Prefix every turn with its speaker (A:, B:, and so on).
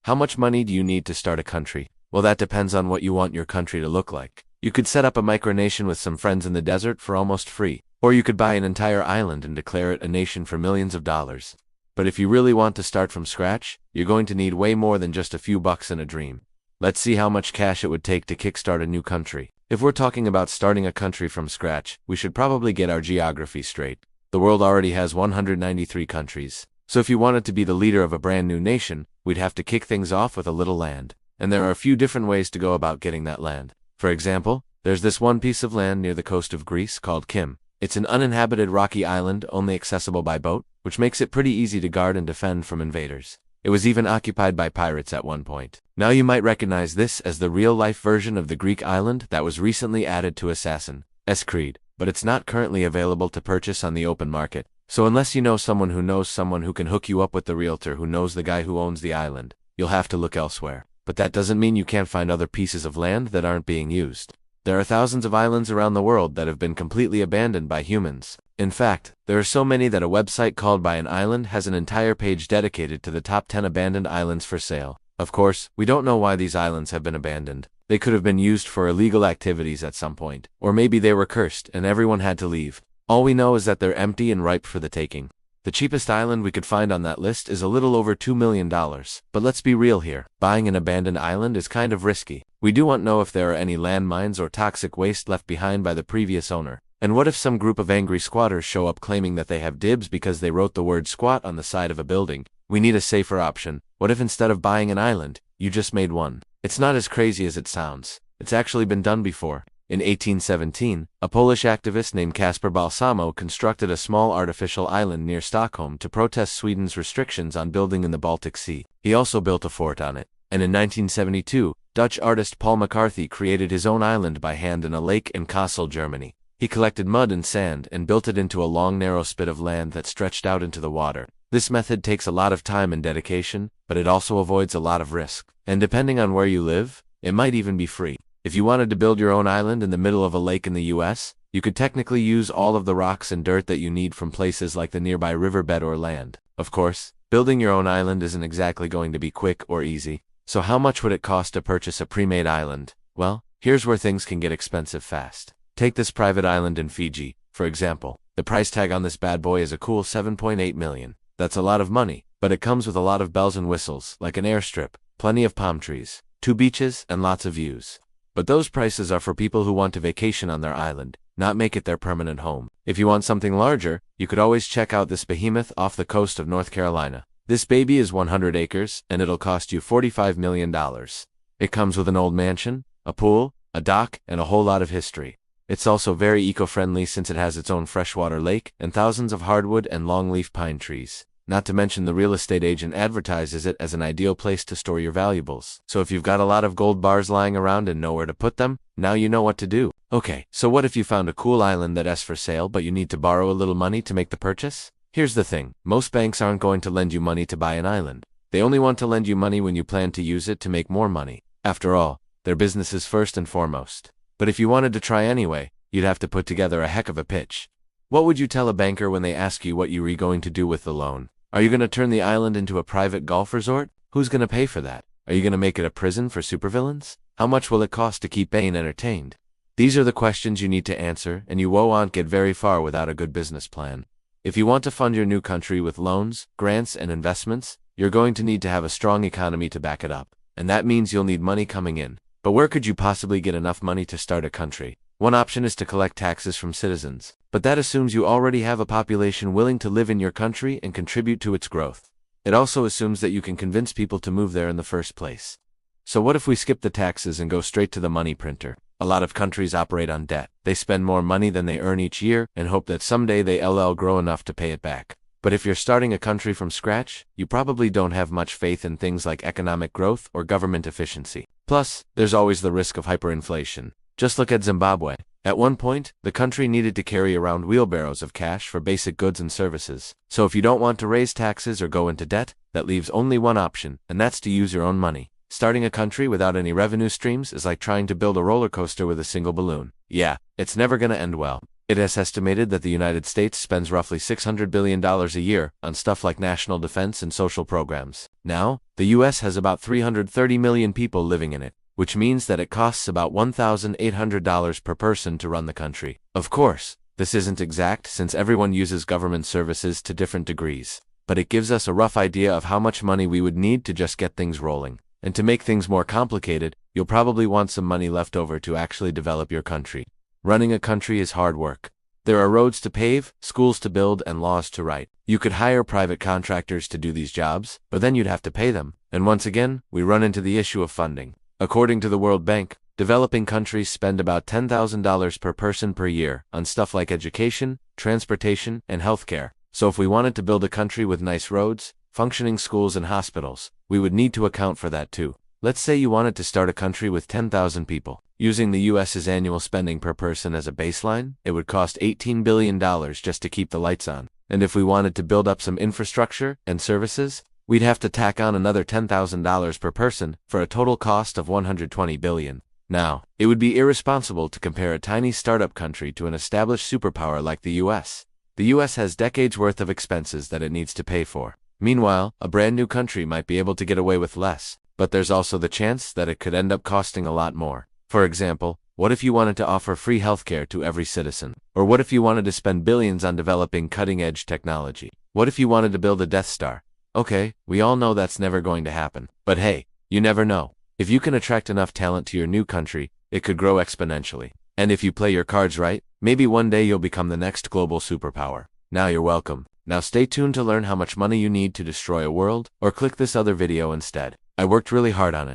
A: How much money do you need to start a country? Well, that depends on what you want your country to look like. You could set up a micronation with some friends in the desert for almost free, or you could buy an entire island and declare it a nation for millions of dollars. But if you really want to start from scratch, you're going to need way more than just a few bucks and a dream. Let's see how much cash it would take to kickstart a new country. If we're talking about starting a country from scratch, we should probably get our geography straight. The world already has 193 countries. So if you wanted to be the leader of a brand new nation, we'd have to kick things off with a little land. And there are a few different ways to go about getting that land. For example, there's this one piece of land near the coast of Greece called Kim. It's an uninhabited rocky island only accessible by boat, which makes it pretty easy to guard and defend from invaders. It was even occupied by pirates at one point. Now you might recognize this as the real-life version of the Greek island that was recently added to Assassin's Creed, but it's not currently available to purchase on the open market. So unless you know someone who knows someone who can hook you up with the realtor who knows the guy who owns the island, you'll have to look elsewhere. But that doesn't mean you can't find other pieces of land that aren't being used. There are thousands of islands around the world that have been completely abandoned by humans. In fact, there are so many that a website called Buy an Island has an entire page dedicated to the top 10 abandoned islands for sale. Of course, we don't know why these islands have been abandoned. They could have been used for illegal activities at some point. Or maybe they were cursed and everyone had to leave. All we know is that they're empty and ripe for the taking. The cheapest island we could find on that list is a little over $2 million. But let's be real here. Buying an abandoned island is kind of risky. We do want to know if there are any landmines or toxic waste left behind by the previous owner. And what if some group of angry squatters show up claiming that they have dibs because they wrote the word squat on the side of a building? We need a safer option. What if instead of buying an island, you just made one? It's not as crazy as it sounds. It's actually been done before. In 1817, a Polish activist named Kasper Balsamo constructed a small artificial island near Stockholm to protest Sweden's restrictions on building in the Baltic Sea. He also built a fort on it. And in 1972, Dutch artist Paul McCarthy created his own island by hand in a lake in Kassel, Germany. He collected mud and sand and built it into a long narrow spit of land that stretched out into the water. This method takes a lot of time and dedication, but it also avoids a lot of risk. And depending on where you live, it might even be free. If you wanted to build your own island in the middle of a lake in the US, you could technically use all of the rocks and dirt that you need from places like the nearby riverbed or land. Of course, building your own island isn't exactly going to be quick or easy. So how much would it cost to purchase a pre-made island? Well, here's where things can get expensive fast. Take this private island in Fiji, for example. The price tag on this bad boy is a cool $7.8 million. That's a lot of money, but it comes with a lot of bells and whistles, like an airstrip, plenty of palm trees, 2 beaches, and lots of views. But those prices are for people who want to vacation on their island, not make it their permanent home. If you want something larger, you could always check out this behemoth off the coast of North Carolina. This baby is 100 acres, and it'll cost you $45 million. It comes with an old mansion, a pool, a dock, and a whole lot of history. It's also very eco-friendly since it has its own freshwater lake and thousands of hardwood and longleaf pine trees. Not to mention the real estate agent advertises it as an ideal place to store your valuables. So if you've got a lot of gold bars lying around and nowhere to put them, now you know what to do. Okay, so what if you found a cool island that's for sale but you need to borrow a little money to make the purchase? Here's the thing, most banks aren't going to lend you money to buy an island. They only want to lend you money when you plan to use it to make more money. After all, their business is first and foremost. But if you wanted to try anyway, you'd have to put together a heck of a pitch. What would you tell a banker when they ask you what you were going to do with the loan? Are you going to turn the island into a private golf resort? Who's going to pay for that? Are you going to make it a prison for supervillains? How much will it cost to keep Bane entertained? These are the questions you need to answer, and you won't get very far without a good business plan. If you want to fund your new country with loans, grants, and investments, you're going to need to have a strong economy to back it up. And that means you'll need money coming in. But where could you possibly get enough money to start a country? One option is to collect taxes from citizens, but that assumes you already have a population willing to live in your country and contribute to its growth. It also assumes that you can convince people to move there in the first place. So what if we skip the taxes and go straight to the money printer? A lot of countries operate on debt. They spend more money than they earn each year and hope that someday they'll grow enough to pay it back. But if you're starting a country from scratch, you probably don't have much faith in things like economic growth or government efficiency. Plus, there's always the risk of hyperinflation. Just look at Zimbabwe. At one point, the country needed to carry around wheelbarrows of cash for basic goods and services. So if you don't want to raise taxes or go into debt, that leaves only one option, and that's to use your own money. Starting a country without any revenue streams is like trying to build a roller coaster with a single balloon. Yeah, it's never gonna end well. It is estimated that the United States spends roughly $600 billion a year on stuff like national defense and social programs. Now, The US has about 330 million people living in it, which means that it costs about $1,800 per person to run the country. Of course, this isn't exact since everyone uses government services to different degrees, but it gives us a rough idea of how much money we would need to just get things rolling. And to make things more complicated, you'll probably want some money left over to actually develop your country. Running a country is hard work. There are roads to pave, schools to build, and laws to write. You could hire private contractors to do these jobs, but then you'd have to pay them. And once again, we run into the issue of funding. According to the World Bank, developing countries spend about $10,000 per person per year on stuff like education, transportation, and healthcare. So if we wanted to build a country with nice roads, functioning schools, and hospitals, we would need to account for that too. Let's say you wanted to start a country with 10,000 people. Using the US's annual spending per person as a baseline, it would cost $18 billion just to keep the lights on. And if we wanted to build up some infrastructure and services, we'd have to tack on another $10,000 per person for a total cost of $120 billion. Now, it would be irresponsible to compare a tiny startup country to an established superpower like the US. The US has decades worth of expenses that it needs to pay for. Meanwhile, a brand new country might be able to get away with less, but there's also the chance that it could end up costing a lot more. For example, what if you wanted to offer free healthcare to every citizen? Or what if you wanted to spend billions on developing cutting-edge technology? What if you wanted to build a Death Star? Okay, we all know that's never going to happen. But hey, you never know. If you can attract enough talent to your new country, it could grow exponentially. And if you play your cards right, maybe one day you'll become the next global superpower. Now you're welcome. Now stay tuned to learn how much money you need to destroy a world, or click this other video instead. I worked really hard on it.